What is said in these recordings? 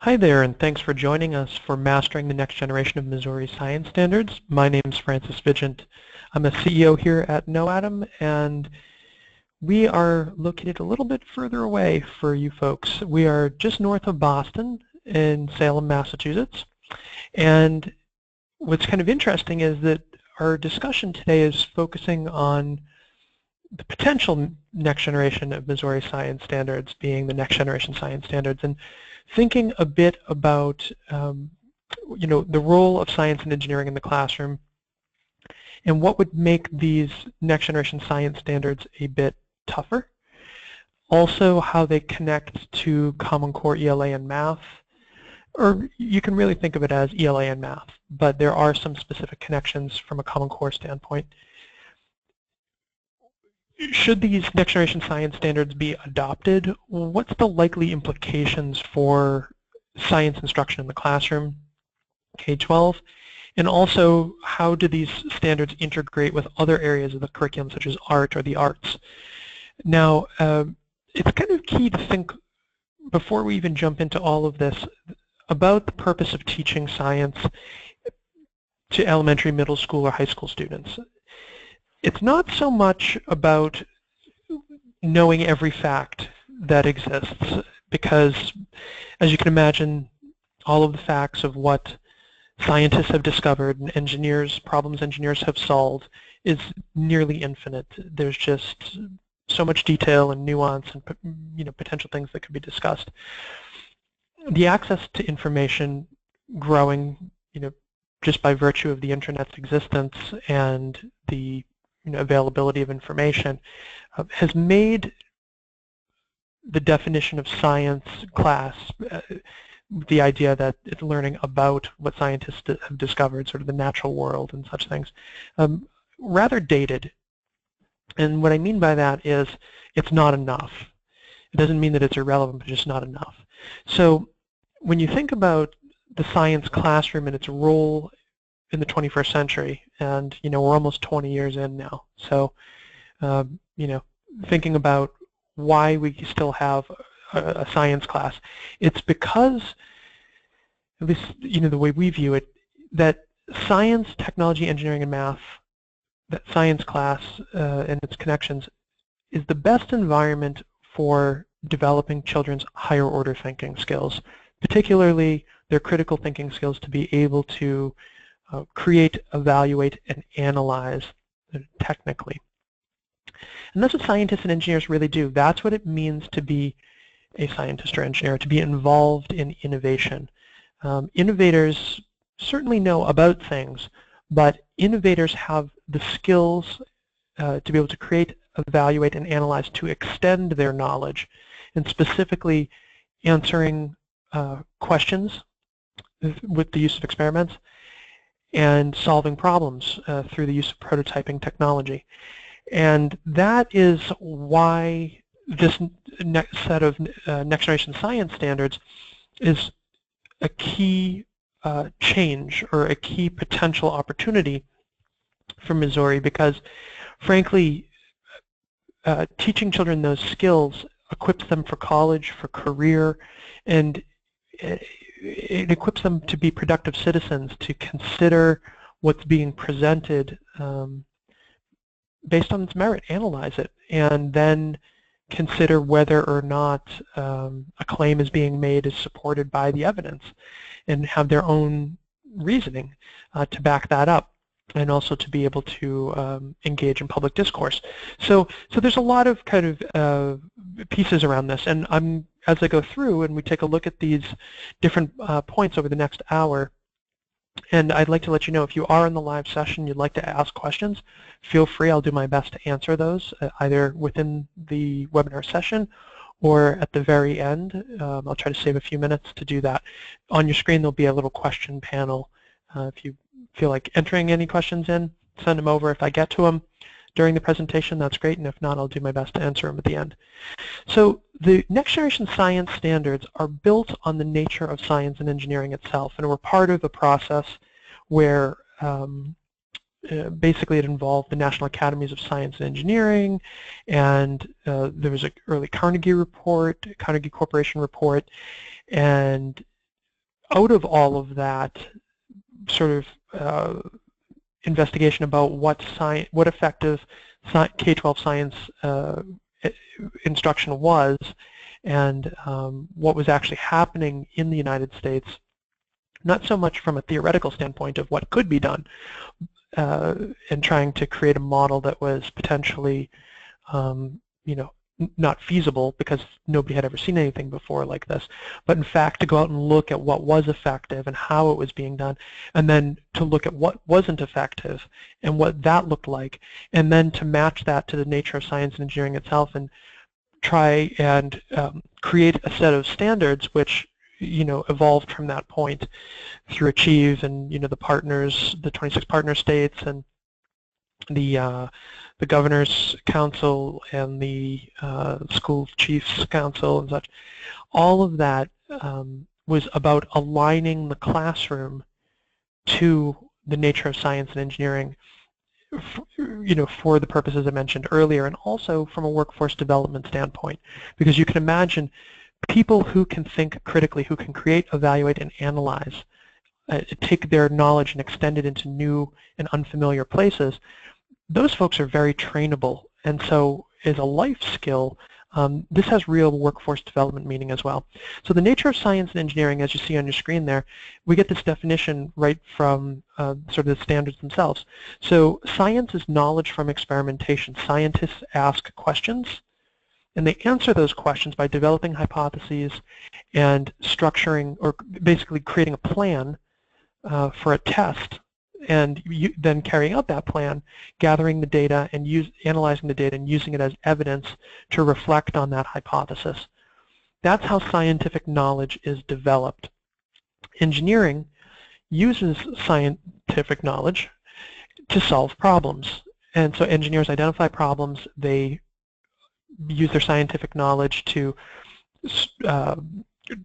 Hi there, and thanks for joining us for Mastering the Next Generation of Missouri Science Standards. My name is Francis Vigent. I'm a CEO here at KnowAtom, and we are located a little bit further away for you folks. We are just north of Boston in Salem, Massachusetts. And what's kind of interesting is that our discussion today is focusing on the potential next generation of Missouri Science Standards being the Next Generation Science Standards, and thinking a bit about the role of science and engineering in the classroom and what would make these next generation science standards a bit tougher. Also how they connect to Common Core ELA and math, or you can really think of it as ELA and math, but there are some specific connections from a Common Core standpoint. Should these next generation science standards be adopted, what's the likely implications for science instruction in the classroom, K-12, and also how do these standards integrate with other areas of the curriculum such as art or the arts? Now, it's kind of key to think, before we even jump into all of this, about the purpose of teaching science to elementary, middle school, or high school students. It's not so much about knowing every fact that exists, because as you can imagine, all of the facts of what scientists have discovered and problems engineers have solved is nearly infinite. There's just so much detail and nuance and potential things that could be discussed. The access to information growing just by virtue of the internet's existence and the availability of information has made the definition of science class, the idea that it's learning about what scientists have discovered, sort of the natural world and such things, rather dated. And what I mean by that is it's not enough. It doesn't mean that it's irrelevant, but just not enough. So when you think about the science classroom and its role in the 21st century, and we're almost 20 years in now. So, thinking about why we still have a science class, it's because, at least the way we view it, that science, technology, engineering, and math, that science class and its connections, is the best environment for developing children's higher order thinking skills, particularly their critical thinking skills to be able to create, evaluate, and analyze technically. And that's what scientists and engineers really do. That's what it means to be a scientist or engineer, to be involved in innovation. Innovators certainly know about things, but innovators have the skills to be able to create, evaluate, and analyze to extend their knowledge, and specifically answering questions with the use of experiments, and solving problems through the use of prototyping technology. And that is why this next set of next generation science standards is a key change, or a key potential opportunity for Missouri, because frankly teaching children those skills equips them for college, for career, and it equips them to be productive citizens, to consider what's being presented based on its merit, analyze it, and then consider whether or not a claim is being made is supported by the evidence, and have their own reasoning to back that up, and also to be able to engage in public discourse. So there's a lot of kind of pieces around this, and as I go through and we take a look at these different points over the next hour, and I'd like to let you know, if you are in the live session, you'd like to ask questions, feel free. I'll do my best to answer those either within the webinar session or at the very end. I'll try to save a few minutes to do that. On your screen there'll be a little question panel. If you feel like entering any questions in, send them over. If I get to them during the presentation, that's great, and if not, I'll do my best to answer them at the end. So the next generation science standards are built on the nature of science and engineering itself, and we're part of a process where basically it involved the National Academies of Science and Engineering, and there was an early Carnegie report, Carnegie Corporation report, and out of all of that sort of investigation about what effective K-12 science instruction was, and what was actually happening in the United States, not so much from a theoretical standpoint of what could be done, and trying to create a model that was potentially, not feasible because nobody had ever seen anything before like this, but in fact to go out and look at what was effective and how it was being done, and then to look at what wasn't effective and what that looked like, and then to match that to the nature of science and engineering itself and try and create a set of standards which evolved from that point through Achieve and the partners, the 26 partner states, and the Governor's Council and the School Chiefs Council and such. All of that was about aligning the classroom to the nature of science and engineering, for the purposes I mentioned earlier, and also from a workforce development standpoint, because you can imagine people who can think critically, who can create, evaluate, and analyze, take their knowledge and extend it into new and unfamiliar places. Those folks are very trainable, and so as a life skill, this has real workforce development meaning as well. So the nature of science and engineering, as you see on your screen there, we get this definition right from sort of the standards themselves. So science is knowledge from experimentation. Scientists ask questions, and they answer those questions by developing hypotheses and structuring, or basically creating a plan for a test, and then carrying out that plan, gathering the data and analyzing the data and using it as evidence to reflect on that hypothesis. That's how scientific knowledge is developed. Engineering uses scientific knowledge to solve problems, and so engineers identify problems, they use their scientific knowledge to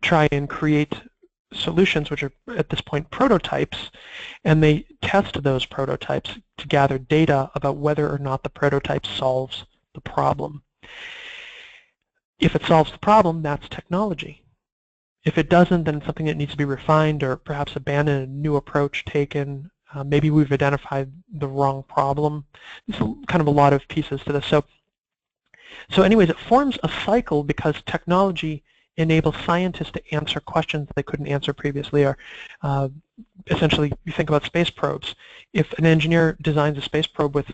try and create solutions, which are at this point prototypes, and they test those prototypes to gather data about whether or not the prototype solves the problem. If it solves the problem, that's technology. If it doesn't, then it's something that needs to be refined or perhaps abandoned, a new approach taken. Maybe we've identified the wrong problem. There's kind of a lot of pieces to this. So anyways, it forms a cycle because technology enables scientists to answer questions they couldn't answer previously. Or essentially, you think about space probes. If an engineer designs a space probe with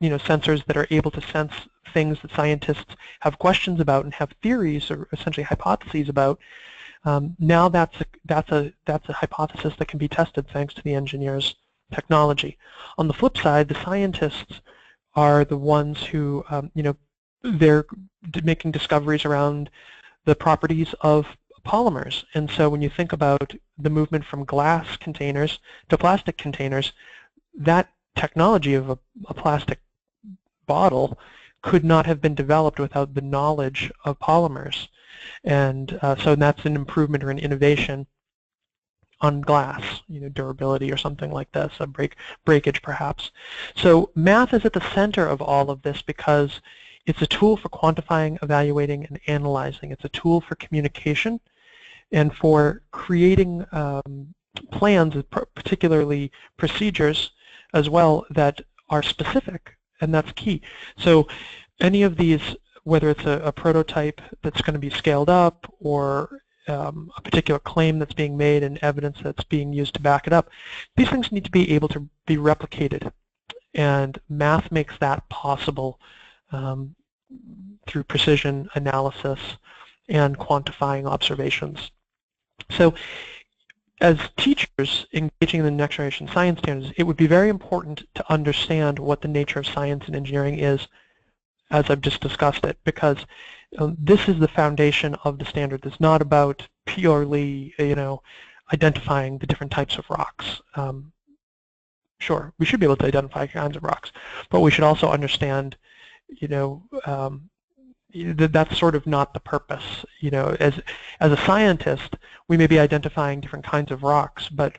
sensors that are able to sense things that scientists have questions about and have theories or essentially hypotheses about, now that's a hypothesis that can be tested thanks to the engineer's technology. On the flip side, the scientists are the ones who they're making discoveries around the properties of polymers. And so when you think about the movement from glass containers to plastic containers, that technology of a plastic bottle could not have been developed without the knowledge of polymers. And so that's an improvement or an innovation on glass, durability or something like this, a breakage perhaps. So math is at the center of all of this because it's a tool for quantifying, evaluating, and analyzing. It's a tool for communication and for creating plans, particularly procedures as well, that are specific, and that's key. So any of these, whether it's a prototype that's going to be scaled up or a particular claim that's being made and evidence that's being used to back it up, these things need to be able to be replicated, and math makes that possible through precision analysis and quantifying observations. So as teachers engaging in the next generation science standards, it would be very important to understand what the nature of science and engineering is, as I've just discussed it, because this is the foundation of the standard. It's not about purely, identifying the different types of rocks. Sure, we should be able to identify kinds of rocks, but we should also understand that's sort of not the purpose. As a scientist, we may be identifying different kinds of rocks, but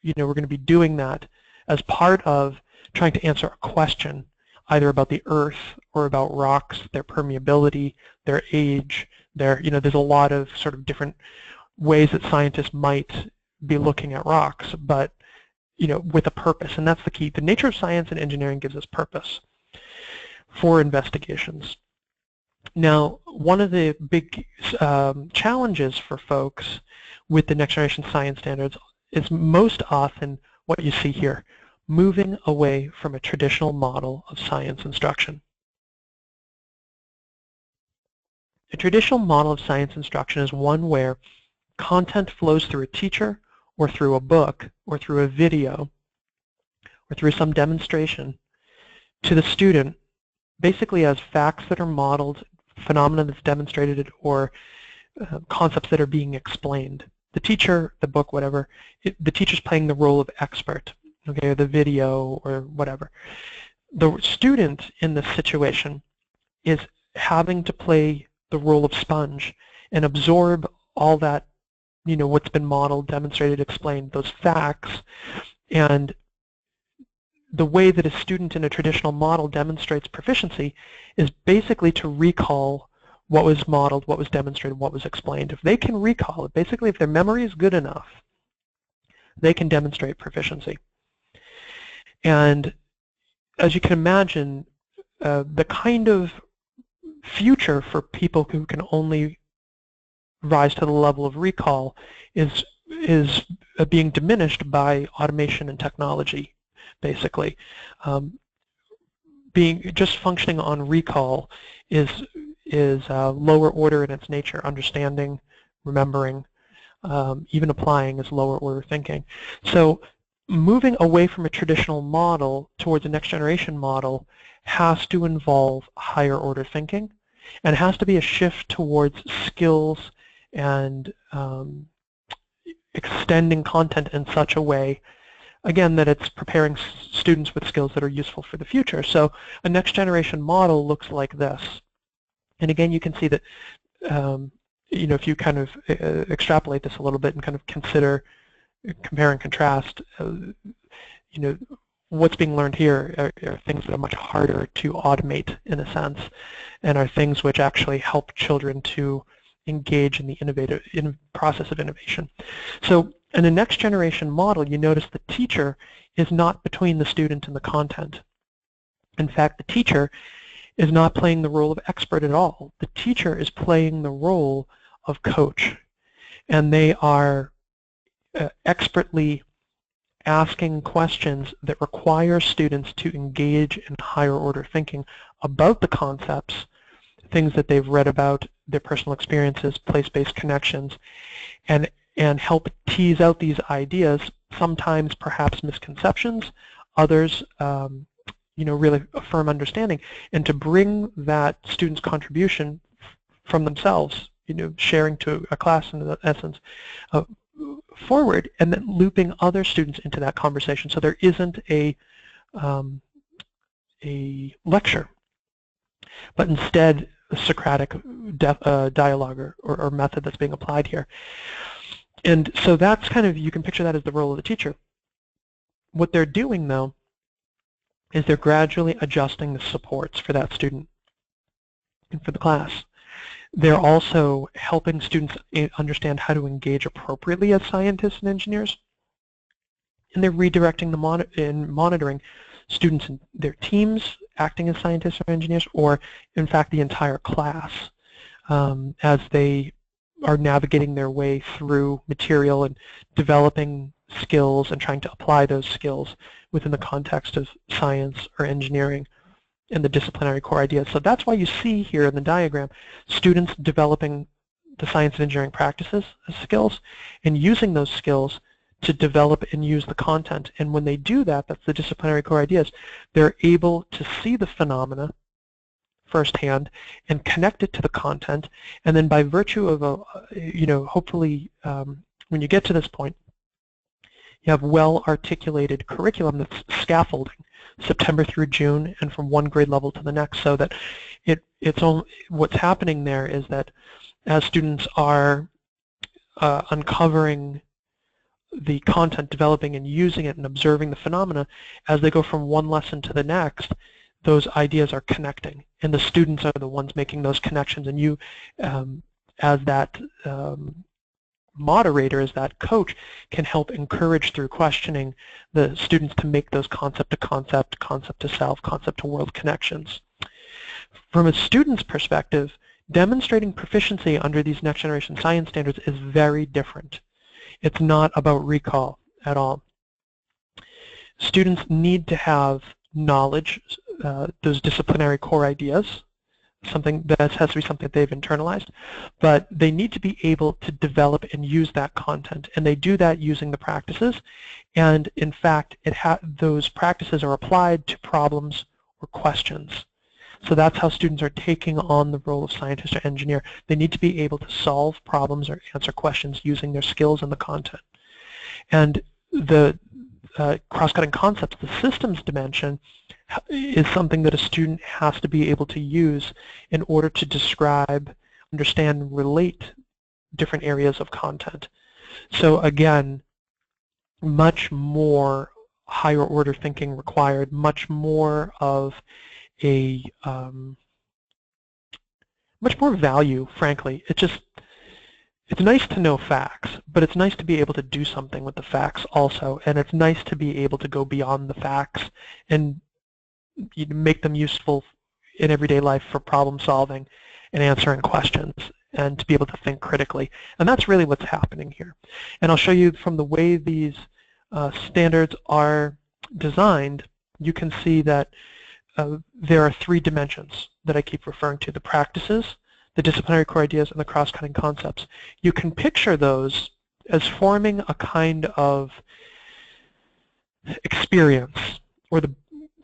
we're going to be doing that as part of trying to answer a question, either about the Earth or about rocks, their permeability, their age. There's a lot of sort of different ways that scientists might be looking at rocks, but with a purpose, and that's the key. The nature of science and engineering gives us purpose for investigations. Now, one of the big challenges for folks with the next generation science standards is most often what you see here, moving away from a traditional model of science instruction. A traditional model of science instruction is one where content flows through a teacher or through a book or through a video or through some demonstration to the student, basically as facts that are modeled, phenomena that's demonstrated, or concepts that are being explained. The teacher, the book, whatever, the teacher's playing the role of expert, okay, or the video or whatever. The student in this situation is having to play the role of sponge and absorb all that, what's been modeled, demonstrated, explained, those facts. And the way that a student in a traditional model demonstrates proficiency is basically to recall what was modeled, what was demonstrated, what was explained. If they can recall it, basically if their memory is good enough, they can demonstrate proficiency. And as you can imagine, the kind of future for people who can only rise to the level of recall is being diminished by automation and technology, basically. Just functioning on recall is lower order in its nature. Understanding, remembering, even applying is lower order thinking. So moving away from a traditional model towards a next generation model has to involve higher order thinking, and it has to be a shift towards skills and extending content in such a way, again, that it's preparing students with skills that are useful for the future. So a next generation model looks like this. And again, you can see that if you kind of extrapolate this a little bit and kind of consider, compare and contrast, what's being learned here are things that are much harder to automate in a sense, and are things which actually help children to engage in the process of innovation. So in a next generation model, you notice the teacher is not between the student and the content. In fact, the teacher is not playing the role of expert at all. The teacher is playing the role of coach, and they are expertly asking questions that require students to engage in higher order thinking about the concepts, things that they've read about, their personal experiences, place-based connections, and help tease out these ideas, sometimes perhaps misconceptions, others really a firm understanding, and to bring that student's contribution from themselves, sharing to a class in essence, forward, and then looping other students into that conversation, so there isn't a lecture, but instead a Socratic dialogue or method that's being applied here. And so that's kind of, you can picture that as the role of the teacher. What they're doing, though, is they're gradually adjusting the supports for that student and for the class. They're also helping students understand how to engage appropriately as scientists and engineers, and they're redirecting and monitoring students in their teams acting as scientists or engineers, or in fact the entire class, as they are navigating their way through material and developing skills and trying to apply those skills within the context of science or engineering and the disciplinary core ideas. So that's why you see here in the diagram students developing the science and engineering practices as skills and using those skills to develop and use the content. And when they do that, that's the disciplinary core ideas, they're able to see the phenomena firsthand and connect it to the content, and then by virtue of hopefully when you get to this point, you have well-articulated curriculum that's scaffolding September through June and from one grade level to the next, so that what's happening there is that as students are uncovering the content, developing and using it and observing the phenomena, as they go from one lesson to the next, those ideas are connecting, and the students are the ones making those connections, and you, as that moderator, as that coach, can help encourage through questioning the students to make those concept-to-concept, concept-to-self, concept-to-world connections. From a student's perspective, demonstrating proficiency under these next generation science standards is very different. It's not about recall at all. Students need to have knowledge, those disciplinary core ideas, something that has to be something that they've internalized, but they need to be able to develop and use that content, and they do that using the practices. And in fact, those practices are applied to problems or questions. So that's how students are taking on the role of scientist or engineer. They need to be able to solve problems or answer questions using their skills and the content. And the cross-cutting concepts, the systems dimension, is something that a student has to be able to use in order to describe, understand, and relate different areas of content. So again, much more higher order thinking required, much more of a much more value, frankly. It's nice to know facts, but it's nice to be able to do something with the facts also, and it's nice to be able to go beyond the facts and make them useful in everyday life for problem solving and answering questions, and to be able to think critically. And that's really what's happening here. And I'll show you from the way these standards are designed, you can see that there are three dimensions that I keep referring to: the practices, the disciplinary core ideas, and the cross-cutting concepts. You can picture those as forming a kind of experience, or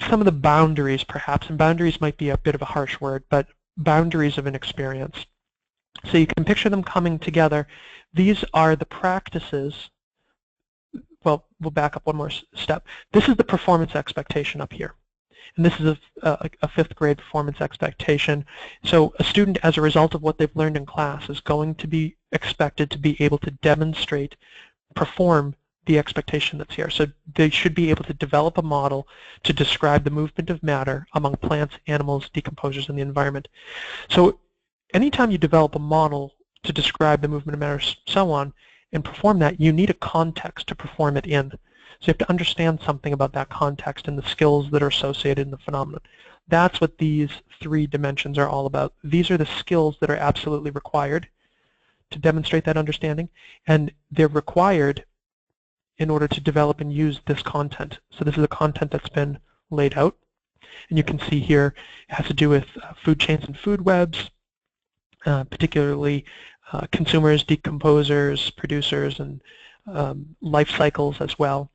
some of the boundaries perhaps, and boundaries might be a bit of a harsh word, but boundaries of an experience. So you can picture them coming together. These are the practices. Well, we'll back up one more step. This is the performance expectation up here. And this is a fifth grade performance expectation. So a student, as a result of what they've learned in class, is going to be expected to be able to demonstrate, perform the expectation that's here. So they should be able to develop a model to describe the movement of matter among plants, animals, decomposers, and the environment. So anytime you develop a model to describe the movement of matter, so on, and perform that, you need a context to perform it in. So you have to understand something about that context and the skills that are associated in the phenomenon. That's what these three dimensions are all about. These are the skills that are absolutely required to demonstrate that understanding, and they're required in order to develop and use this content. So this is the content that's been laid out. And you can see here it has to do with food chains and food webs, particularly consumers, decomposers, producers, and life cycles as well.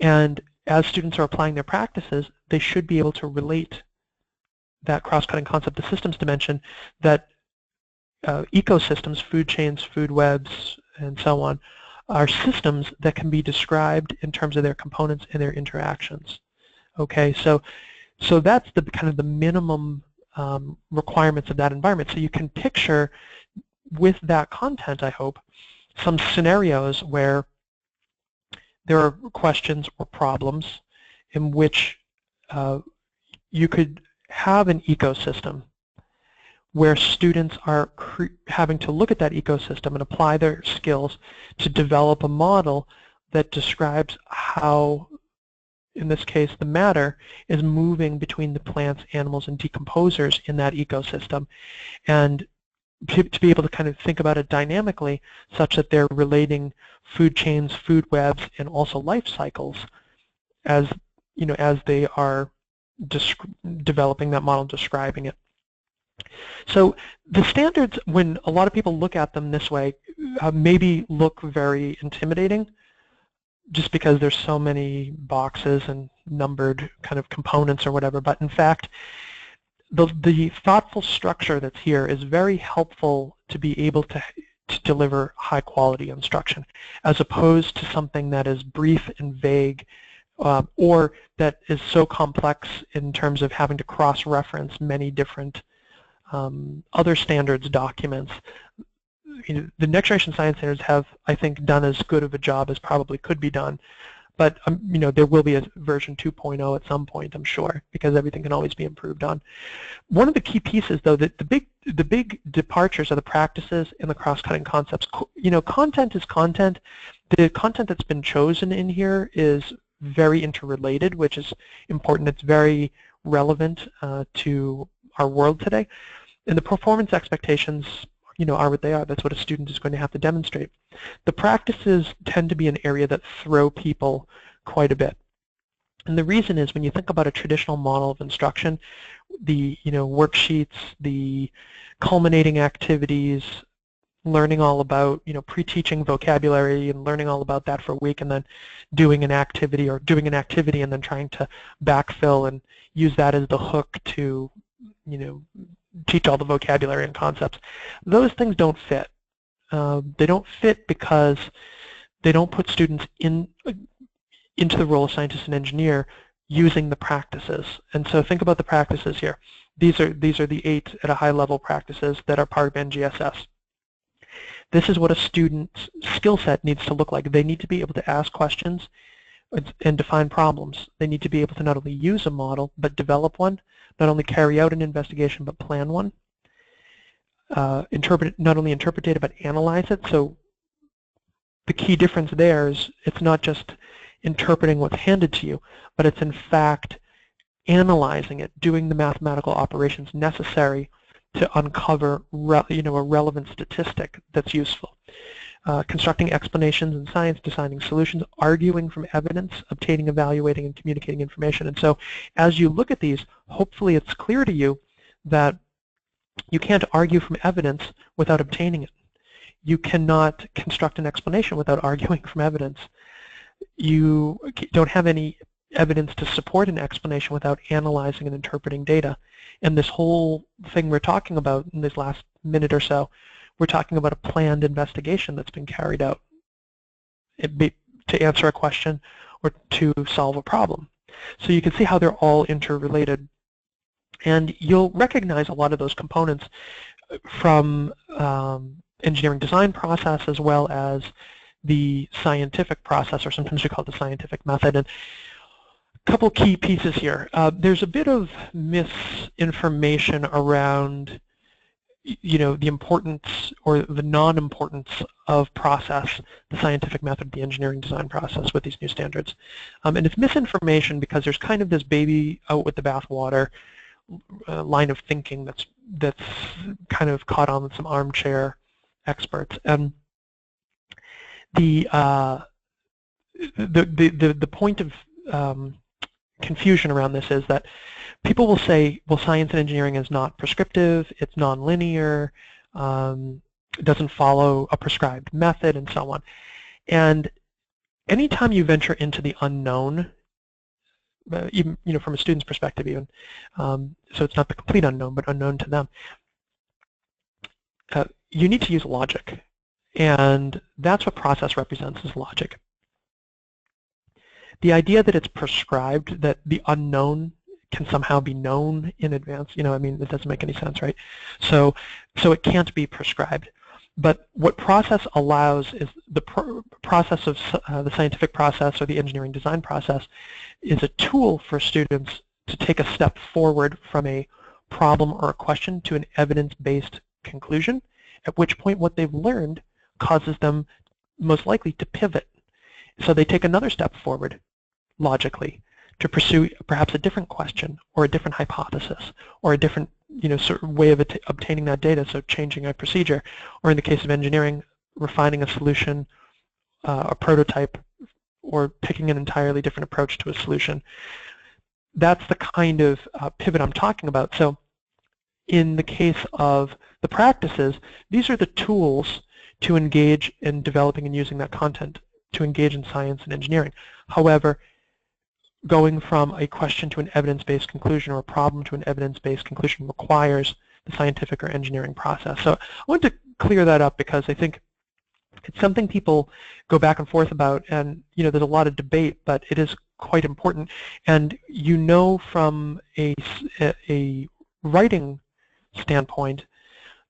And as students are applying their practices, they should be able to relate that cross-cutting concept, the systems dimension, that ecosystems, food chains, food webs, and so on, are systems that can be described in terms of their components and their interactions. Okay, so that's the kind of the minimum requirements of that environment. So you can picture with that content, I hope, some scenarios where there are questions or problems in which you could have an ecosystem where students are having to look at that ecosystem and apply their skills to develop a model that describes how, in this case, the matter is moving between the plants, animals, and decomposers in that ecosystem, and to be able to kind of think about it dynamically such that they're relating food chains, food webs, and also life cycles as, you know, as they are developing that model, describing it. So the standards, when a lot of people look at them this way, maybe look very intimidating just because there's so many boxes and numbered kind of components or whatever, but in fact, the thoughtful structure that's here is very helpful to be able to deliver high quality instruction, as opposed to something that is brief and vague, or that is so complex in terms of having to cross-reference many different other standards documents. You know, the next generation science standards have, I think, done as good of a job as probably could be done, but there will be a version 2.0 at some point, I'm sure, because everything can always be improved on. One of the key pieces, though, that the big departures are the practices and the cross-cutting concepts. Content is content. The content that's been chosen in here is very interrelated, which is important. It's very relevant to our world today. And the performance expectations, are what they are. That's what a student is going to have to demonstrate. The practices tend to be an area that throw people quite a bit. And the reason is, when you think about a traditional model of instruction, the worksheets, the culminating activities, learning all about pre-teaching vocabulary and learning all about that for a week, and then doing an activity and then trying to backfill and use that as the hook to teach all the vocabulary and concepts. Those things don't fit. They don't fit because they don't put students into the role of scientist and engineer using the practices. And so think about the practices here. These are the 8 at a high level practices that are part of NGSS. This is what a student's skill set needs to look like. They need to be able to ask questions and define problems. They need to be able to not only use a model, but develop one, not only carry out an investigation, but plan one, not only interpret data, but analyze it. So the key difference there is it's not just interpreting what's handed to you, but it's in fact analyzing it, doing the mathematical operations necessary to uncover a relevant statistic that's useful. Constructing explanations in science, designing solutions, arguing from evidence, obtaining, evaluating, and communicating information. And so as you look at these, hopefully it's clear to you that you can't argue from evidence without obtaining it. You cannot construct an explanation without arguing from evidence. You don't have any evidence to support an explanation without analyzing and interpreting data. And this whole thing we're talking about in this last minute or so, we're talking about a planned investigation that's been carried out to answer a question or to solve a problem. So you can see how they're all interrelated. And you'll recognize a lot of those components from engineering design process as well as the scientific process, or sometimes we call it the scientific method. And a couple key pieces here. There's a bit of misinformation around the importance or the non-importance of process, the scientific method, the engineering design process with these new standards. And it's misinformation because there's kind of this baby out with the bathwater line of thinking that's kind of caught on with some armchair experts. And the point of confusion around this is that people will say, well, science and engineering is not prescriptive, it's non-linear, doesn't follow a prescribed method, and so on. And anytime you venture into the unknown, even from a student's perspective even, so it's not the complete unknown, but unknown to them, you need to use logic. And that's what process represents, is logic. The idea that it's prescribed, that the unknown can somehow be known in advance, it doesn't make any sense, right? So it can't be prescribed. But what process allows is the process of the scientific process or the engineering design process is a tool for students to take a step forward from a problem or a question to an evidence-based conclusion, at which point what they've learned causes them most likely to pivot. So they take another step forward logically to pursue perhaps a different question or a different hypothesis or a different sort of way of obtaining that data, so changing a procedure, or in the case of engineering, refining a solution, a prototype, or picking an entirely different approach to a solution. That's the kind of pivot I'm talking about. So in the case of the practices, these are the tools to engage in developing and using that content, to engage in science and engineering. However, going from a question to an evidence-based conclusion or a problem to an evidence-based conclusion requires the scientific or engineering process. So I want to clear that up because I think it's something people go back and forth about, and there's a lot of debate, but it is quite important. And from a writing standpoint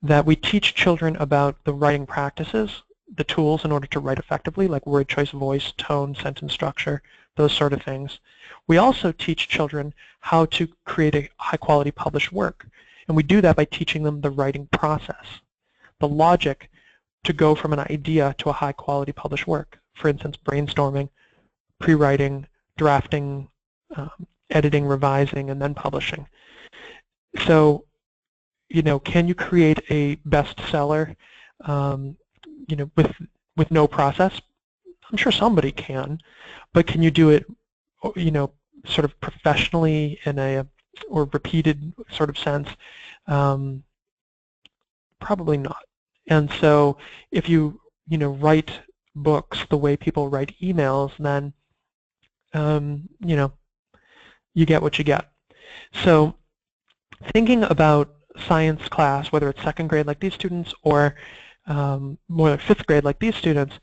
that we teach children about the writing practices the tools in order to write effectively, like word choice, voice, tone, sentence structure, those sort of things. We also teach children how to create a high-quality published work, and we do that by teaching them the writing process, the logic to go from an idea to a high-quality published work. For instance, brainstorming, pre-writing, drafting, editing, revising, and then publishing. So, can you create a bestseller, with no process? I'm sure somebody can, but can you do it, sort of professionally in a or repeated sort of sense? Probably not. And so, if you write books the way people write emails, then you get what you get. So, thinking about science class, whether it's second grade like these students or more like fifth grade like these students,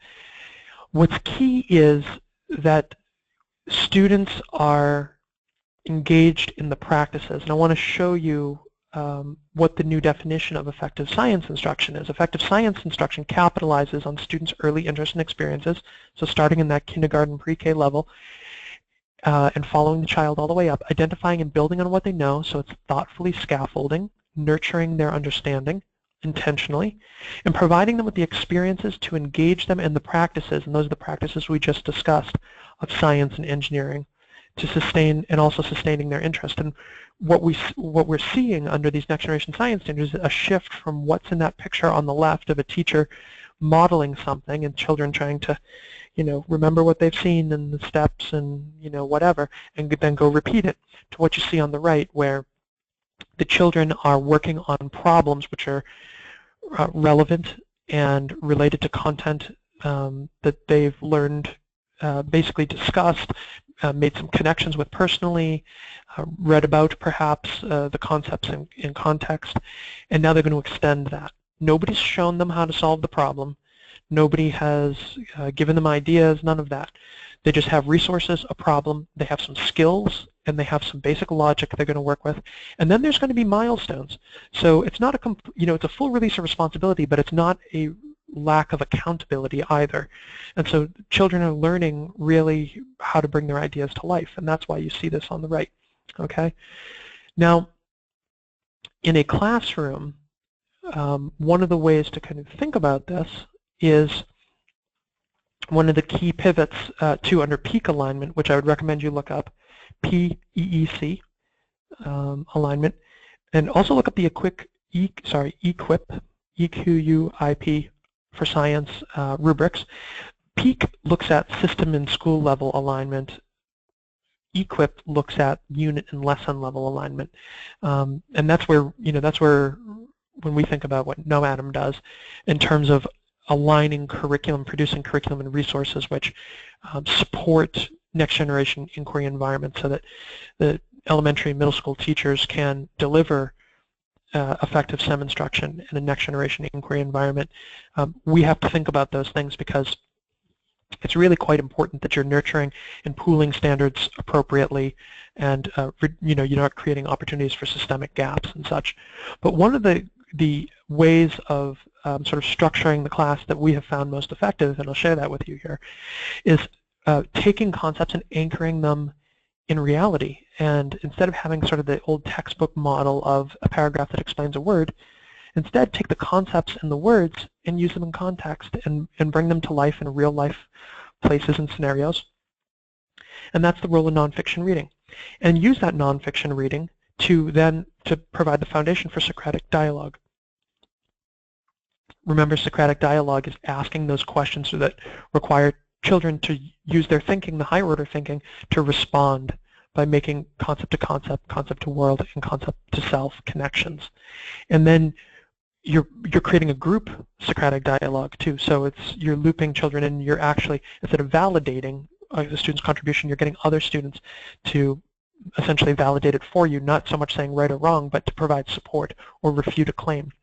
what's key is that students are engaged in the practices. And I want to show you what the new definition of effective science instruction is. Effective science instruction capitalizes on students' early interests and experiences, so starting in that kindergarten pre-K level, and following the child all the way up, identifying and building on what they know, so it's thoughtfully scaffolding, nurturing their understanding intentionally, and providing them with the experiences to engage them in the practices, and those are the practices we just discussed, of science and engineering, to sustain, and also sustaining their interest. And what we're seeing under these next generation science standards is a shift from what's in that picture on the left of a teacher modeling something and children trying to remember what they've seen and the steps and whatever, and then go repeat it, to what you see on the right, where the children are working on problems which are relevant and related to content that they've learned, basically discussed, made some connections with personally, read about perhaps the concepts in context, and now they're going to extend that. Nobody's shown them how to solve the problem. Nobody has given them ideas, none of that. They just have resources, a problem, they have some skills, and they have some basic logic they're going to work with. And then there's going to be milestones. So it's not a, it's a full release of responsibility, but it's not a lack of accountability either. And so children are learning really how to bring their ideas to life, and that's why you see this on the right. Okay? Now, in a classroom, one of the ways to kind of think about this is one of the key pivots under peak alignment, which I would recommend you look up, PEEC alignment, and also look up the EQUIP, EQUIP for science rubrics. PEAK looks at system and school level alignment. EQUIP looks at unit and lesson level alignment, and that's where when we think about what KnowAtom does in terms of aligning curriculum, producing curriculum and resources which support next generation inquiry environments, so that the elementary and middle school teachers can deliver effective STEM instruction in a next generation inquiry environment. We have to think about those things because it's really quite important that you're nurturing and pooling standards appropriately, and you're not creating opportunities for systemic gaps and such. But one of the ways of sort of structuring the class that we have found most effective, and I'll share that with you here, is taking concepts and anchoring them in reality. And instead of having sort of the old textbook model of a paragraph that explains a word, instead take the concepts and the words and use them in context and bring them to life in real life places and scenarios. And that's the role of nonfiction reading. And use that nonfiction reading to provide the foundation for Socratic dialogue. Remember, Socratic dialogue is asking those questions that require children to use their thinking, the higher order thinking, to respond by making concept to concept, concept to world, and concept to self connections. And then you're creating a group Socratic dialogue too. So you're looping children in, you're actually, instead of validating the student's contribution, you're getting other students to essentially validate it for you, not so much saying right or wrong, but to provide support or refute a claim.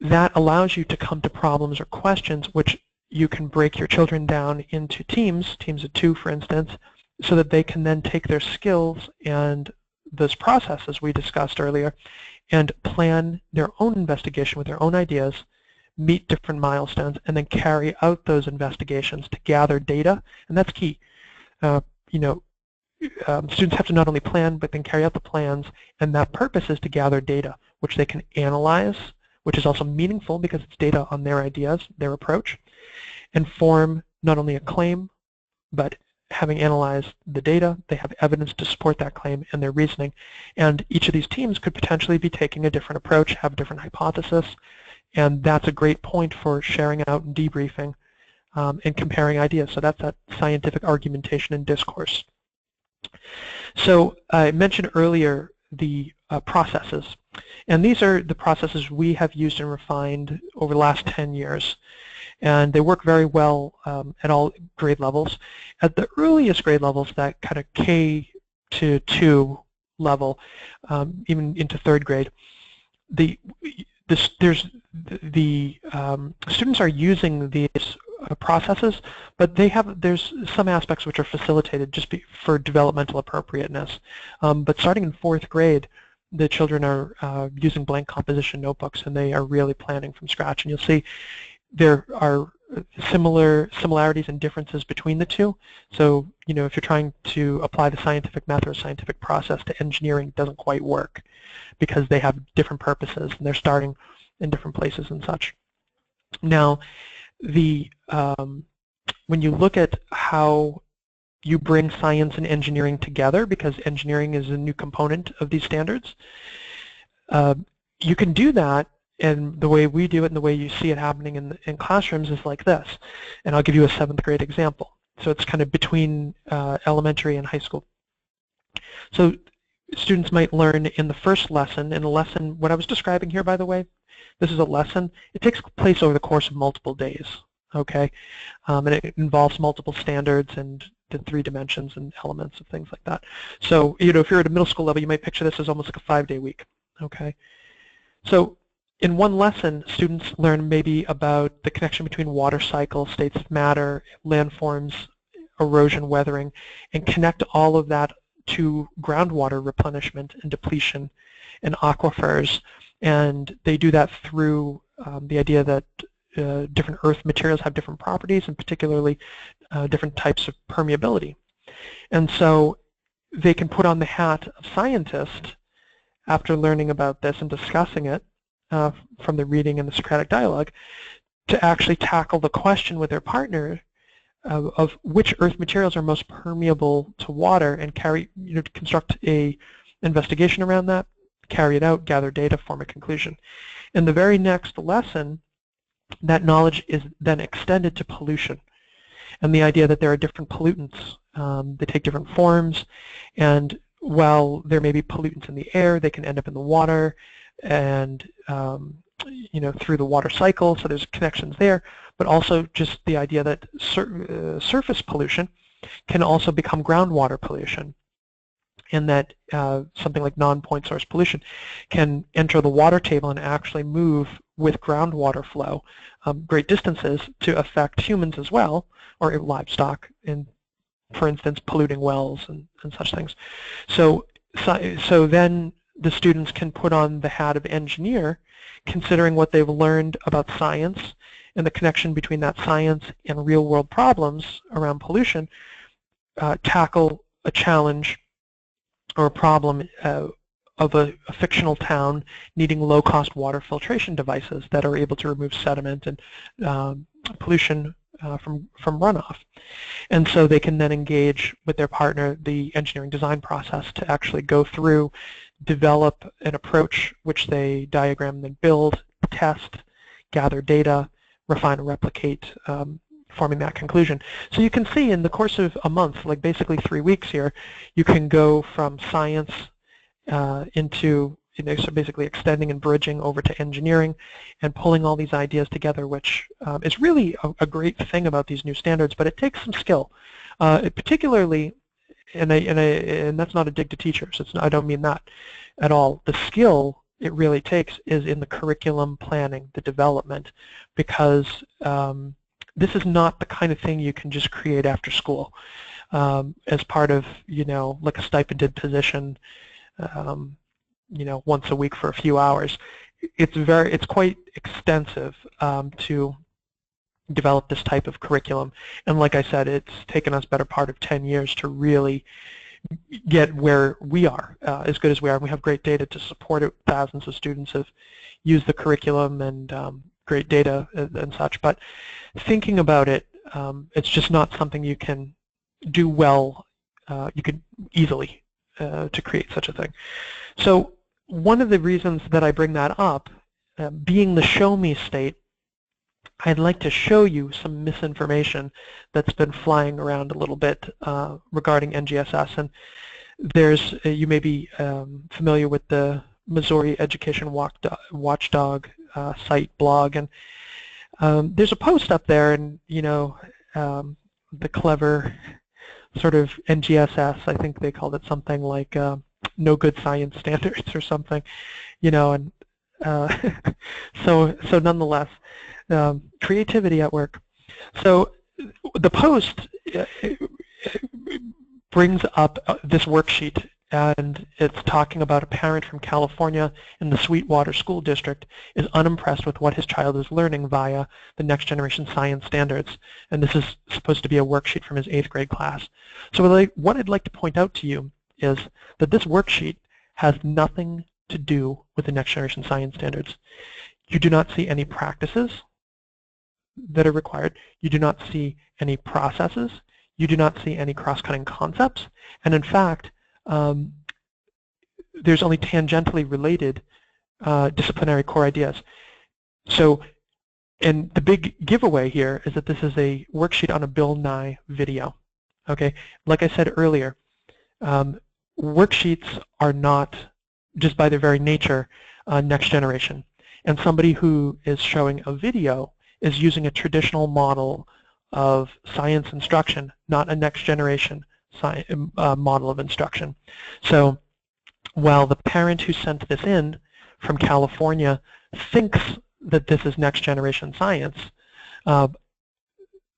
That allows you to come to problems or questions which you can break your children down into teams of 2 for instance, so that they can then take their skills and those processes we discussed earlier and plan their own investigation with their own ideas meet different milestones, and then carry out those investigations to gather data, and that's key. You know, students have to not only plan, but then carry out the plans, and that purpose is to gather data, which they can analyze, which is also meaningful because it's data on their ideas, their approach, and form not only a claim, but having analyzed the data, they have evidence to support that claim and their reasoning. And each of these teams could potentially be taking a different approach, have a different hypothesis, and that's a great point for sharing out and debriefing and comparing ideas. So that's that scientific argumentation and discourse. So I mentioned earlier the processes, and these are the processes we have used and refined over the last 10 years. And they work very well at all grade levels. At the earliest grade levels, that kind of K to 2 level, even into 3rd grade, the students are using these processes, but there's some aspects which are facilitated just for developmental appropriateness. But starting in 4th grade, the children are using blank composition notebooks, and they are really planning from scratch. And you'll see there are similarities and differences between the two. So, you know, if you're trying to apply the scientific method or scientific process to engineering, it doesn't quite work because they have different purposes and they're starting in different places and such. Now, when you look at how you bring science and engineering together, because engineering is a new component of these standards, you can do that. And the way we do it and the way you see it happening in classrooms is like this. And I'll give you a 7th grade example. So it's kind of between elementary and high school. So students might learn in the first lesson, in a lesson, what I was describing here, by the way, this is a lesson. It takes place over the course of multiple days, okay? And it involves multiple standards and the 3 dimensions and elements of things like that. So, you know, if you're at a middle school level, you might picture this as almost like a 5-day week, okay? So in one lesson, students learn maybe about the connection between water cycles, states of matter, landforms, erosion, weathering, and connect all of that to groundwater replenishment and depletion and aquifers. And they do that through the idea that different earth materials have different properties, and particularly different types of permeability. And so they can put on the hat of scientist after learning about this and discussing it from the reading and the Socratic dialogue, to actually tackle the question with their partner of which earth materials are most permeable to water, and construct a investigation around that, carry it out, gather data, form a conclusion. In the very next lesson, that knowledge is then extended to pollution, and the idea that there are different pollutants. They take different forms, and while there may be pollutants in the air, they can end up in the water, and you know, through the water cycle, so there's connections there, but also just the idea that surface pollution can also become groundwater pollution, and that something like non-point source pollution can enter the water table and actually move with groundwater flow great distances to affect humans as well, or livestock, in, for instance, polluting wells and such things. So then the students can put on the hat of engineer, considering what they've learned about science and the connection between that science and real-world problems around pollution, tackle a challenge or a problem of a fictional town needing low-cost water filtration devices that are able to remove sediment and pollution from runoff. And so they can then engage with their partner the engineering design process to actually go through, develop an approach which they diagram, then build, test, gather data, refine and replicate, forming that conclusion. So you can see in the course of a month, like basically 3 weeks here, you can go from science into, you know, so basically extending and bridging over to engineering and pulling all these ideas together, which is really a great thing about these new standards, but it takes some skill. Particularly, and that's not a dig to teachers, I don't mean that at all. The skill it really takes is in the curriculum planning, the development, because this is not the kind of thing you can just create after school as part of, you know, like a stipended position once a week for a few hours. It's quite extensive to develop this type of curriculum, and like I said, it's taken us better part of 10 years to really get where we are, as good as we are. And we have great data to support it. Thousands of students have used the curriculum and great data and such, but thinking about it, it's just not something you can do well, you could easily to create such a thing. So one of the reasons that I bring that up, being the show me state, I'd like to show you some misinformation that's been flying around a little bit regarding NGSS. And there's, you may be familiar with the Missouri Education Watchdog site blog, and there's a post up there, and the clever sort of NGSS, I think they called it something like no good science standards or something, and so nonetheless, creativity at work. So the post brings up this worksheet, and it's talking about a parent from California in the Sweetwater School District is unimpressed with what his child is learning via the Next Generation Science Standards. And this is supposed to be a worksheet from his 8th grade class. So what I'd like to point out to you is that this worksheet has nothing to do with the Next Generation Science Standards. You do not see any practices that are required. You do not see any processes. You do not see any cross-cutting concepts. And in fact, there's only tangentially related disciplinary core ideas. So, and the big giveaway here is that this is a worksheet on a Bill Nye video. Okay, like I said earlier, worksheets are not, just by their very nature, next generation. And somebody who is showing a video is using a traditional model of science instruction, not a next generation model of instruction. So while the parent who sent this in from California thinks that this is next generation science,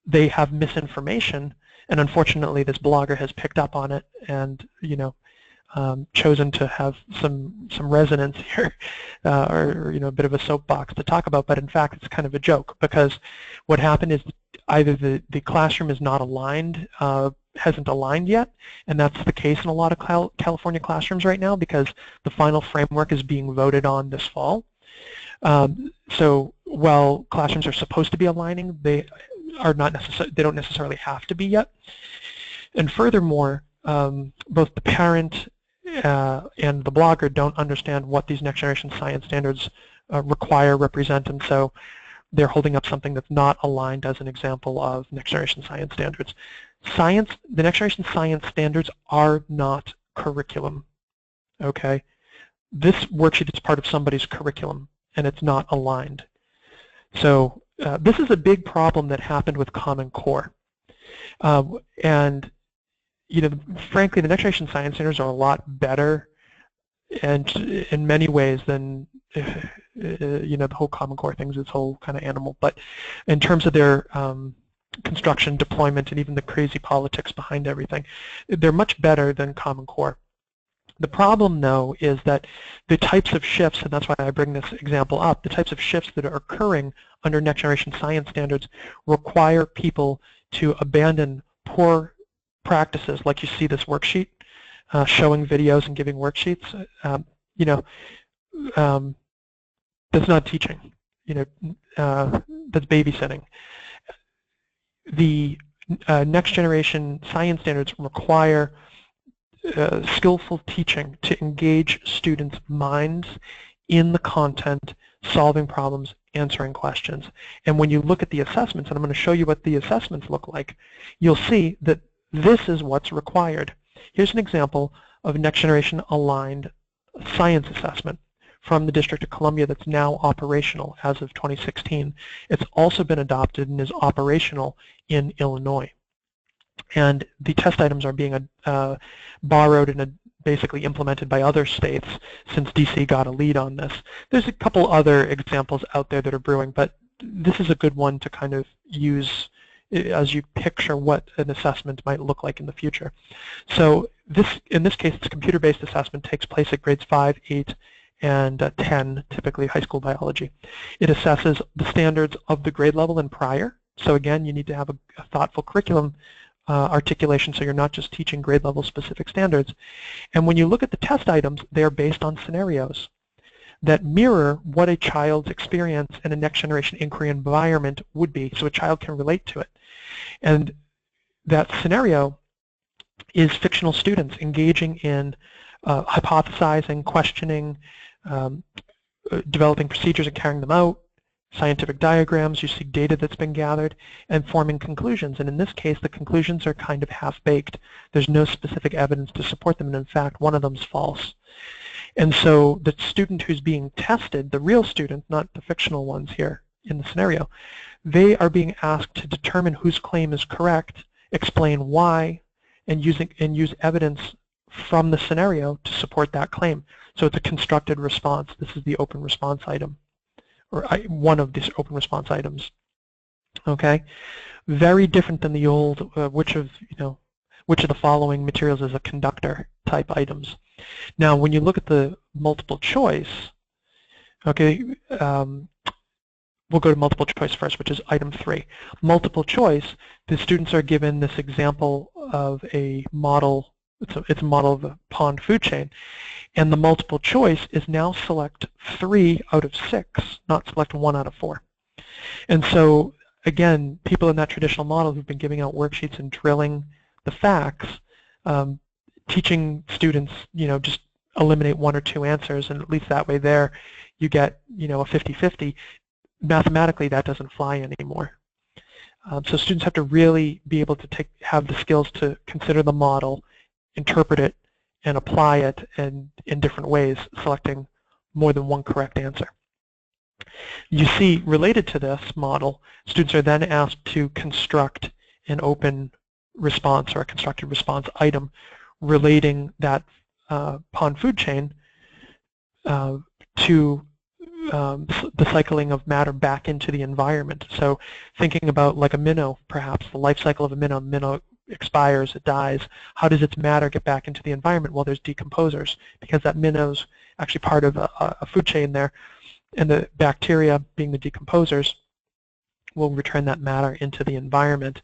they have misinformation, and unfortunately this blogger has picked up on it and chosen to have some resonance here, or a bit of a soapbox to talk about. But in fact, it's kind of a joke, because what happened is either the classroom is not aligned, hasn't aligned yet, and that's the case in a lot of California classrooms right now, because the final framework is being voted on this fall. So while classrooms are supposed to be aligning, they are not they don't necessarily have to be yet. And furthermore, both the parent and the blogger don't understand what these next generation science standards require, represent, and so they're holding up something that's not aligned as an example of next generation science standards. The next generation science standards are not curriculum, okay? This worksheet is part of somebody's curriculum, and it's not aligned. So this is a big problem that happened with Common Core. And frankly, the next generation science standards are a lot better, and in many ways, than the whole Common Core thing's its whole kind of animal. But in terms of their construction, deployment, and even the crazy politics behind everything, they're much better than Common Core. The problem, though, is that the types of shifts, and that's why I bring this example up, the types of shifts that are occurring under next generation science standards require people to abandon poor practices, like you see this worksheet, showing videos and giving worksheets. That's not teaching. That's babysitting. The next generation science standards require skillful teaching to engage students' minds in the content, solving problems, answering questions. And when you look at the assessments, and I'm going to show you what the assessments look like, you'll see that this is what's required. Here's an example of a next generation aligned science assessment from the District of Columbia that's now operational as of 2016. It's also been adopted and is operational in Illinois. And the test items are being borrowed and basically implemented by other states since DC got a lead on this. There's a couple other examples out there that are brewing, but this is a good one to kind of use as you picture what an assessment might look like in the future. So in this case, it's a computer-based assessment, takes place at grades 5, 8, and 10, typically high school biology. It assesses the standards of the grade level and prior. So again, you need to have a thoughtful curriculum articulation, so you're not just teaching grade level specific standards. And when you look at the test items, they are based on scenarios that mirror what a child's experience in a next generation inquiry environment would be, so a child can relate to it. And that scenario is fictional students engaging in hypothesizing, questioning, developing procedures and carrying them out, scientific diagrams, you see data that's been gathered, and forming conclusions. And in this case, the conclusions are kind of half-baked. There's no specific evidence to support them, and in fact, one of them's false. And so the student who's being tested, the real student, not the fictional ones here in the scenario, they are being asked to determine whose claim is correct, explain why, and use evidence from the scenario to support that claim. So it's a constructed response. This is the open response item, or one of these open response items. Okay, very different than the old which of the following materials is a conductor type items. Now, when you look at the multiple choice, okay, we'll go to multiple choice first, which is item 3. Multiple choice, the students are given this example of a model. It's a model of a pond food chain, and the multiple choice is now select 3 out of 6, not select 1 out of 4. And so again, people in that traditional model who've been giving out worksheets and drilling the facts, teaching students, just eliminate 1 or 2 answers, and at least that way there you get, a 50-50. Mathematically, that doesn't fly anymore. So students have to really be able to have the skills to consider the model, interpret it, and apply it in different ways, selecting more than 1 correct answer. You see, related to this model, students are then asked to construct an open response or a constructed response item relating that pond food chain to the cycling of matter back into the environment. So thinking about like a minnow, perhaps, the life cycle of a minnow expires, it dies. How does its matter get back into the environment? Well, there's decomposers, because that minnow's actually part of a food chain there, and the bacteria, being the decomposers, will return that matter into the environment.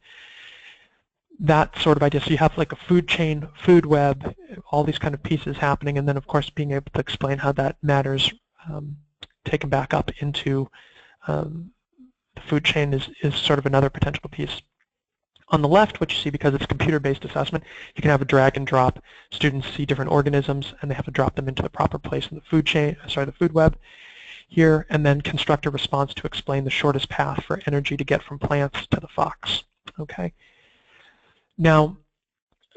That sort of idea. So you have like a food chain, food web, all these kind of pieces happening, and then of course being able to explain how that matter's taken back up into the food chain is sort of another potential piece. On the left, what you see, because it's computer-based assessment, you can have a drag and drop. Students see different organisms, and they have to drop them into the proper place in the food chain, the food web here, and then construct a response to explain the shortest path for energy to get from plants to the fox. Okay. Now,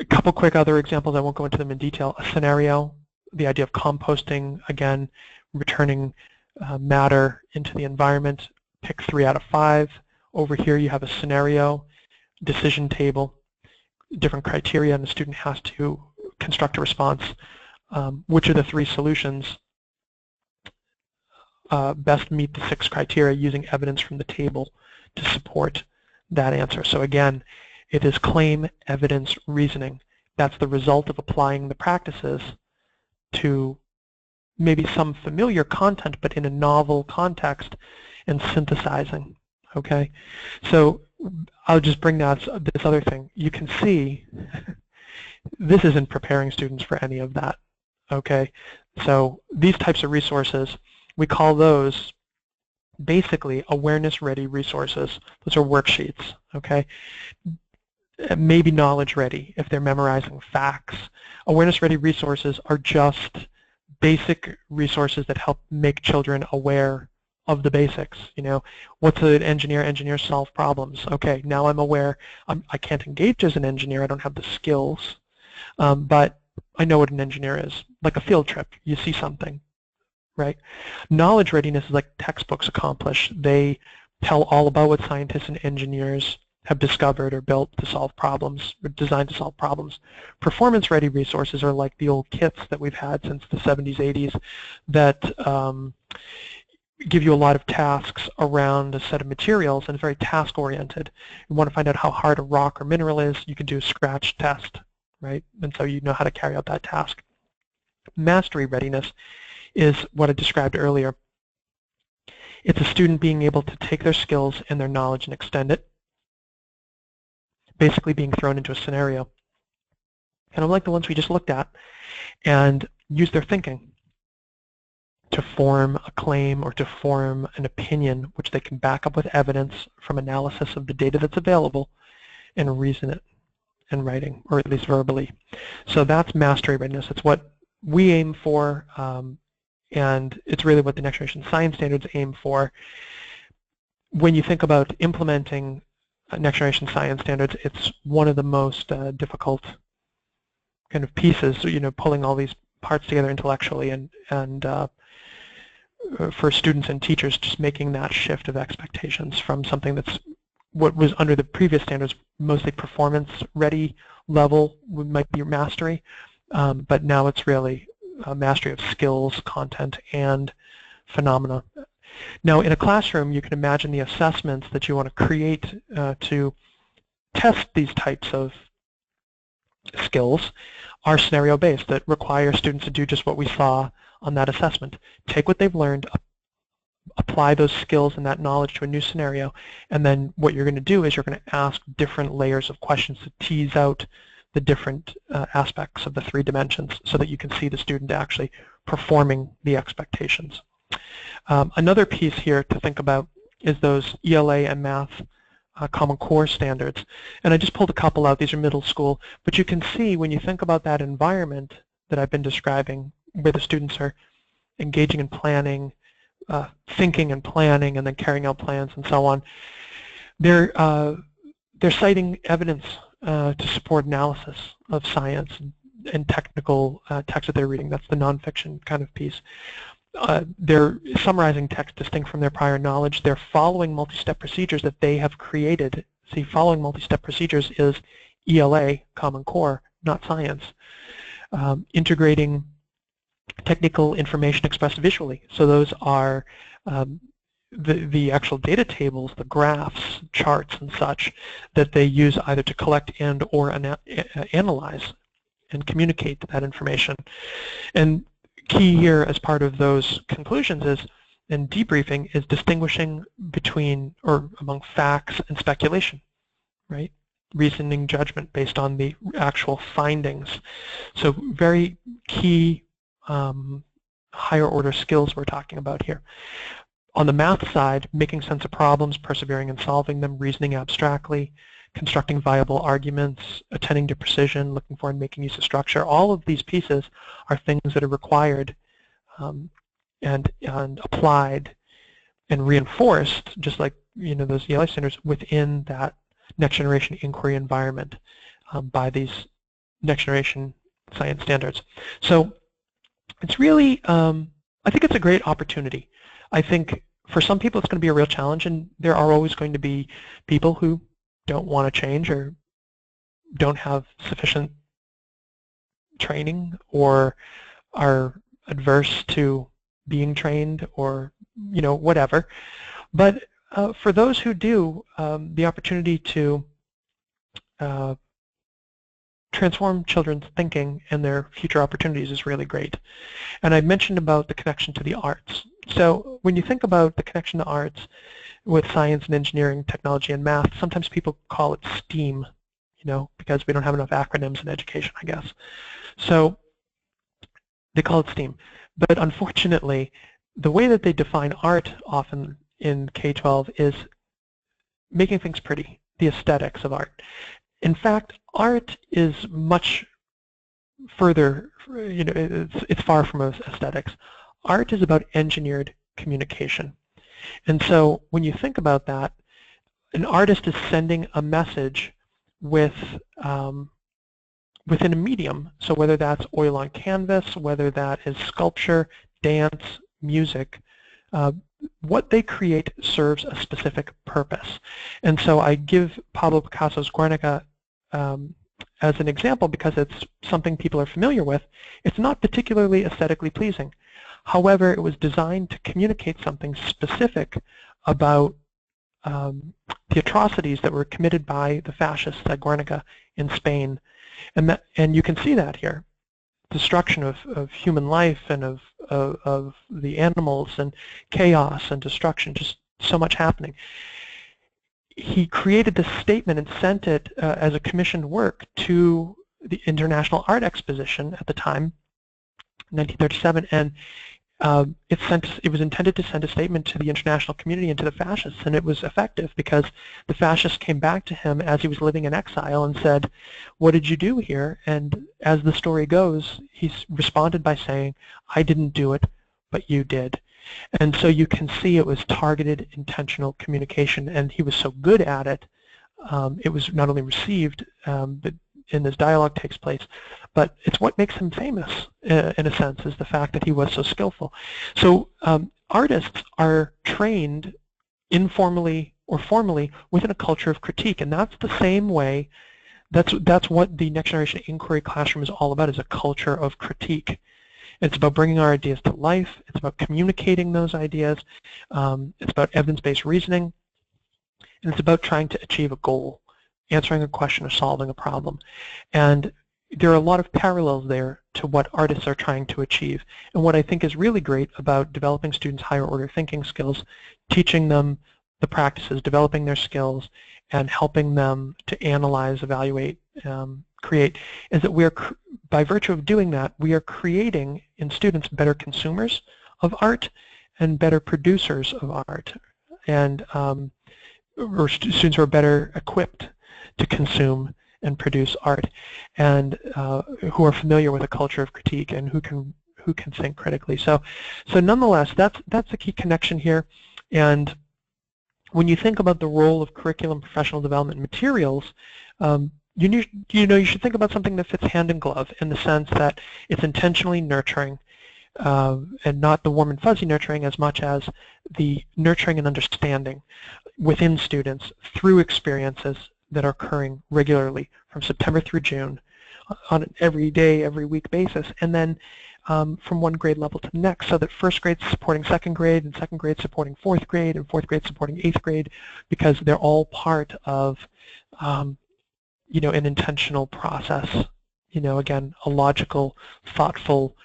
a couple quick other examples. I won't go into them in detail. A scenario, the idea of composting, again, returning matter into the environment. Pick 3 out of 5. Over here, you have a scenario, decision table, different criteria, and the student has to construct a response. Which of the 3 solutions best meet the 6 criteria, using evidence from the table to support that answer. So again, it is claim, evidence, reasoning. That's the result of applying the practices to maybe some familiar content, but in a novel context, and synthesizing. Okay, so I'll just bring out this other thing. You can see this isn't preparing students for any of that. Okay, so these types of resources, we call those basically awareness-ready resources. Those are worksheets. Okay, maybe knowledge-ready if they're memorizing facts. Awareness-ready resources are just basic resources that help make children aware of the basics. What's an engineer? Engineers solve problems. Okay, now I'm aware. I can't engage as an engineer. I don't have the skills, but I know what an engineer is. Like a field trip, you see something, right? Knowledge readiness is like textbooks accomplish. They tell all about what scientists and engineers have discovered or built to solve problems, or designed to solve problems. Performance-ready resources are like the old kits that we've had since the 70s, 80s that give you a lot of tasks around a set of materials, and it's very task-oriented. You want to find out how hard a rock or mineral is, you can do a scratch test, right? And so you know how to carry out that task. Mastery readiness is what I described earlier. It's a student being able to take their skills and their knowledge and extend it, basically being thrown into a scenario, kind of like the ones we just looked at, and use their thinking to form a claim or to form an opinion which they can back up with evidence from analysis of the data that's available and reason it in writing, or at least verbally. So that's mastery readiness. It's what we aim for, and it's really what the next generation science standards aim for. When you think about implementing next generation science standards, it's one of the most difficult kind of pieces, you know, pulling all these parts together intellectually, and for students and teachers, just making that shift of expectations from something that's what was under the previous standards, mostly performance ready level might be your mastery, but now it's really mastery of skills, content, and phenomena. Now in a classroom, you can imagine the assessments that you want to create to test these types of skills are scenario-based, that require students to do just what we saw on that assessment. Take what they've learned, apply those skills and that knowledge to a new scenario, and then what you're going to do is you're going to ask different layers of questions to tease out the different aspects of the 3 dimensions so that you can see the student actually performing the expectations. Another piece here to think about is those ELA and math Common Core standards. And I just pulled a couple out. These are middle school. But you can see when you think about that environment that I've been describing, where the students are engaging in planning, thinking and planning, and then carrying out plans and so on, they're citing evidence to support analysis of science and technical text that they're reading. That's the nonfiction kind of piece. They're summarizing text distinct from their prior knowledge. They're following multi-step procedures that they have created. See, following multi-step procedures is ELA, Common Core, not science. Integrating technical information expressed visually. So those are the actual data tables, the graphs, charts, and such that they use either to collect and or analyze and communicate that information. And key here as part of those conclusions is, in debriefing, is distinguishing between or among facts and speculation, right? Reasoning judgment based on the actual findings. So very key higher order skills we're talking about here. On the math side, making sense of problems, persevering in solving them, reasoning abstractly, constructing viable arguments, attending to precision, looking for and making use of structure. All of these pieces are things that are required and applied and reinforced, just like, you know, those ELA standards, within that next generation inquiry environment by these next generation science standards. So it's really, I think it's a great opportunity. I think for some people it's going to be a real challenge, and there are always going to be people who don't want to change or don't have sufficient training or are adverse to being trained, or, you know, whatever. But for those who do, the opportunity to transform children's thinking and their future opportunities is really great. And I mentioned about the connection to the arts. So when you think about the connection to arts with science and engineering, technology, and math, sometimes people call it STEAM, you know, because we don't have enough acronyms in education, I guess. So they call it STEAM. But unfortunately, the way that they define art often in K-12 is making things pretty, the aesthetics of art. In fact, art is much further, you know, it's far from aesthetics. Art is about engineered communication. And so when you think about that, an artist is sending a message with within a medium. So whether that's oil on canvas, whether that is sculpture, dance, music, what they create serves a specific purpose. And so I give Pablo Picasso's Guernica as an example because it's something people are familiar with. It's not particularly aesthetically pleasing. However, it was designed to communicate something specific about the atrocities that were committed by the fascists at Guernica in Spain. And you can see that here. Destruction of human life and of the animals, and chaos and destruction, just so much happening. He created this statement and sent it as a commissioned work to the International Art Exposition at the time, 1937, and it was intended to send a statement to the international community and to the fascists, and it was effective because the fascists came back to him as he was living in exile and said, "What did you do here?" And as the story goes, he responded by saying, "I didn't do it, but you did." And so you can see it was targeted, intentional communication, and he was so good at it. It was not only received, but in this dialogue takes place, but it's what makes him famous, in a sense, is the fact that he was so skillful. So artists are trained informally or formally within a culture of critique, and that's the same way, that's what the Next Generation Inquiry Classroom is all about, is a culture of critique. It's about bringing our ideas to life. It's about communicating those ideas. It's about evidence-based reasoning. And it's about trying to achieve a goal, answering a question or solving a problem. And there are a lot of parallels there to what artists are trying to achieve. And what I think is really great about developing students' higher order thinking skills, teaching them the practices, developing their skills, and helping them to analyze, evaluate, create, is that we are, by virtue of doing that, we are creating in students better consumers of art and better producers of art, and or students who are better equipped to consume and produce art, and who are familiar with a culture of critique and who can think critically. So nonetheless, that's the key connection here. And when you think about the role of curriculum, professional development materials, you should think about something that fits hand in glove, in the sense that it's intentionally nurturing, and not the warm and fuzzy nurturing as much as the nurturing and understanding within students through experiences that are occurring regularly from September through June on an every day, every week basis, and then from one grade level to the next, so that first grade is supporting second grade, and second grade supporting fourth grade, and fourth grade supporting eighth grade, because they're all part of an intentional process, again, a logical, thoughtful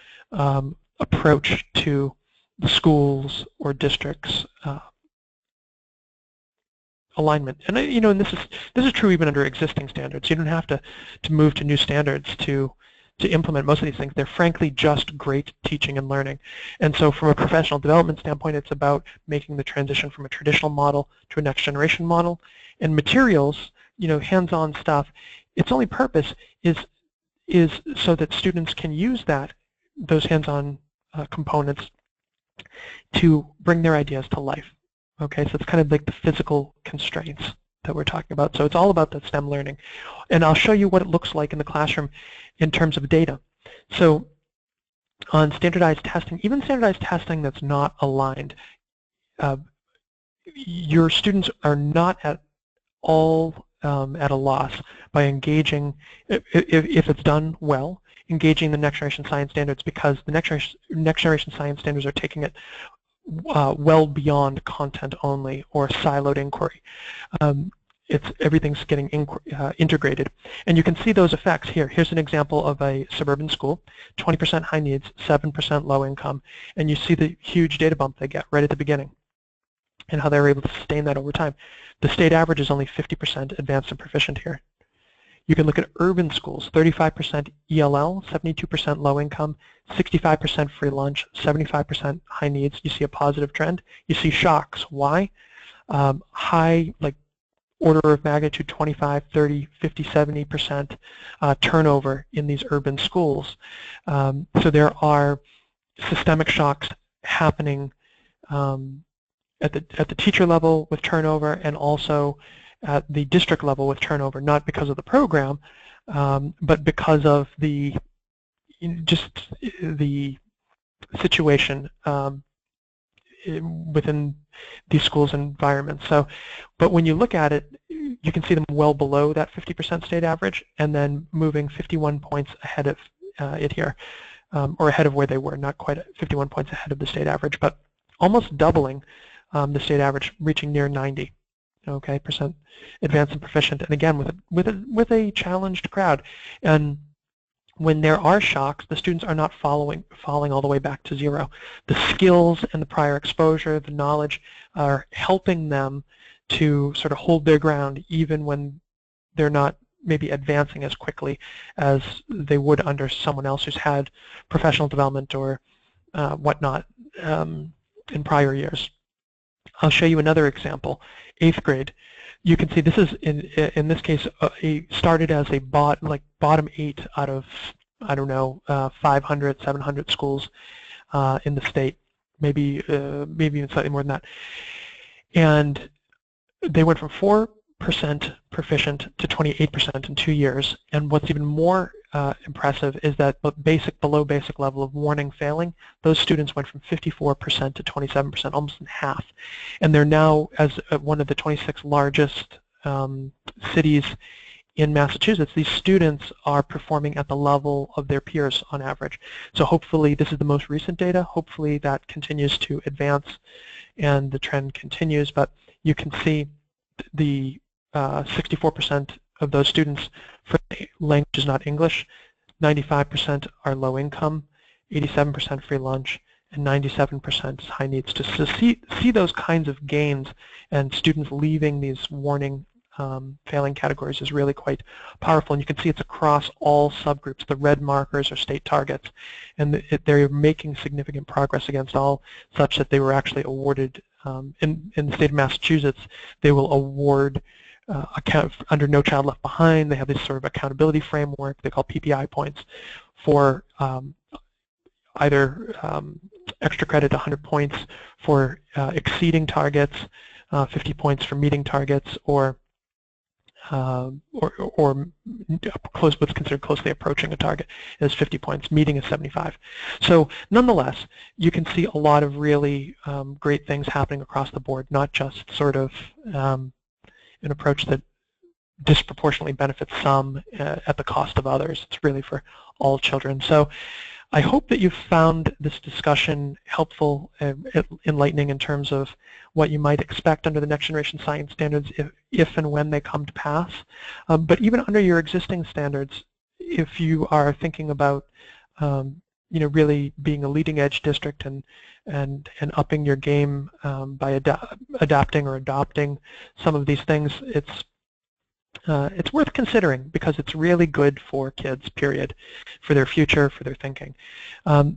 approach to the schools or districts alignment. And and this is true even under existing standards. You don't have to move to new standards to implement most of these things. They're frankly just great teaching and learning. And so from a professional development standpoint, it's about making the transition from a traditional model to a next generation model. And materials, hands-on stuff, its only purpose is so that students can use those hands-on components to bring their ideas to life. Okay, so it's kind of like the physical constraints that we're talking about. So it's all about that STEM learning. And I'll show you what it looks like in the classroom in terms of data. So on standardized testing, even standardized testing that's not aligned, your students are not at all at a loss by engaging, if it's done well, engaging the next generation science standards, because the next generation science standards are taking it well beyond content only or siloed inquiry. Everything's getting integrated. And you can see those effects here. Here's an example of a suburban school, 20% high needs, 7% low income, and you see the huge data bump they get right at the beginning and how they were able to sustain that over time. The state average is only 50% advanced and proficient here. You can look at urban schools, 35% ELL, 72% low income, 65% free lunch, 75% high needs. You see a positive trend. You see shocks. Why? High, like order of magnitude 25, 30, 50, 70% turnover in these urban schools. So there are systemic shocks happening at the teacher level with turnover, and also at the district level with turnover, not because of the program, but because of just the situation within these schools' environments. So, but when you look at it, you can see them well below that 50% state average, and then moving 51 points ahead of it here. or ahead of where they were, not quite 51 points ahead of the state average, but almost doubling the state average, reaching near 90. Okay, percent advanced and proficient, and again with a challenged crowd. And when there are shocks, the students are not falling all the way back to zero. The skills and the prior exposure, the knowledge, are helping them to sort of hold their ground even when they're not maybe advancing as quickly as they would under someone else who's had professional development or whatnot in prior years. I'll show you another example. 8th grade. You can see this is in this case started as a bottom 8 out of, I don't know, 500, 700 schools in the state, maybe even slightly more than that. And they went from 4% proficient to 28% in 2 years. And what's even more impressive is that below basic level of warning failing, those students went from 54% to 27%, almost in half. And they're now, as one of the 26 largest cities in Massachusetts, these students are performing at the level of their peers on average. So hopefully, this is the most recent data, hopefully that continues to advance and the trend continues, but you can see the 64% of those students for language is not English, 95% are low income, 87% free lunch, and 97% is high needs. To see those kinds of gains and students leaving these warning failing categories is really quite powerful, and you can see it's across all subgroups. The red markers are state targets, and they're making significant progress against all, such that they were actually awarded in the state of Massachusetts. They will award under No Child Left Behind. They have this sort of accountability framework they call PPI points for either extra credit, 100 points for exceeding targets, 50 points for meeting targets, or what's considered closely approaching a target is 50 points. Meeting is 75. So nonetheless, you can see a lot of really great things happening across the board, not just sort of an approach that disproportionately benefits some at the cost of others. It's really for all children. So I hope that you found this discussion helpful and enlightening in terms of what you might expect under the Next Generation Science Standards if and when they come to pass. But even under your existing standards, if you are thinking about really being a leading edge district and upping your game by adapting or adopting some of these things, it's worth considering because it's really good for kids, period, for their future, for their thinking.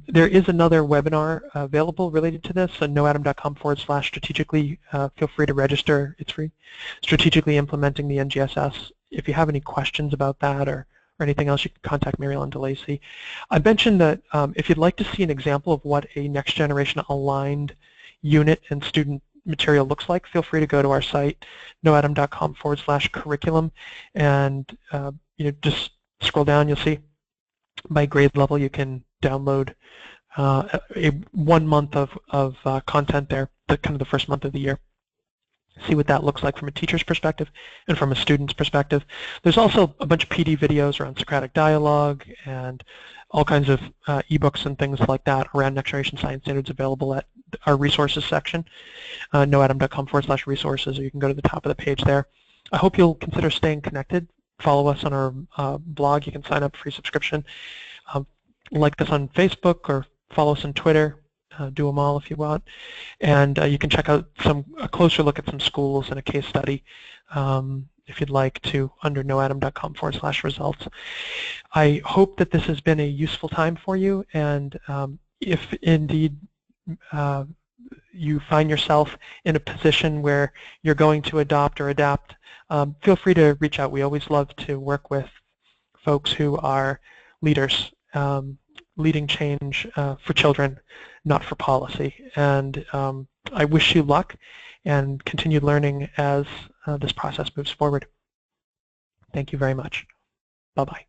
There is another webinar available related to this at knowatom.com/strategically. Feel free to register. It's free. Strategically Implementing the NGSS. If you have any questions about that or anything else, you can contact Mary Ellen DeLacy. I mentioned that if you'd like to see an example of what a next generation aligned unit and student material looks like, feel free to go to our site, knowatom.com/curriculum, and just scroll down. You'll see by grade level you can download 1 month of content there, kind of the first month of the year. See what that looks like from a teacher's perspective and from a student's perspective. There's also a bunch of PD videos around Socratic dialogue and all kinds of ebooks and things like that around Next Generation Science Standards available at our resources section, knowatom.com/resources, or you can go to the top of the page there. I hope you'll consider staying connected. Follow us on our blog. You can sign up for free subscription. Like us on Facebook or follow us on Twitter. Do them all if you want. And you can check out a closer look at some schools and a case study if you'd like to under knowatom.com/results. I hope that this has been a useful time for you, and if indeed you find yourself in a position where you're going to adopt or adapt, feel free to reach out. We always love to work with folks who are leaders, leading change for children, not for policy. And I wish you luck and continued learning as this process moves forward. Thank you very much. Bye-bye.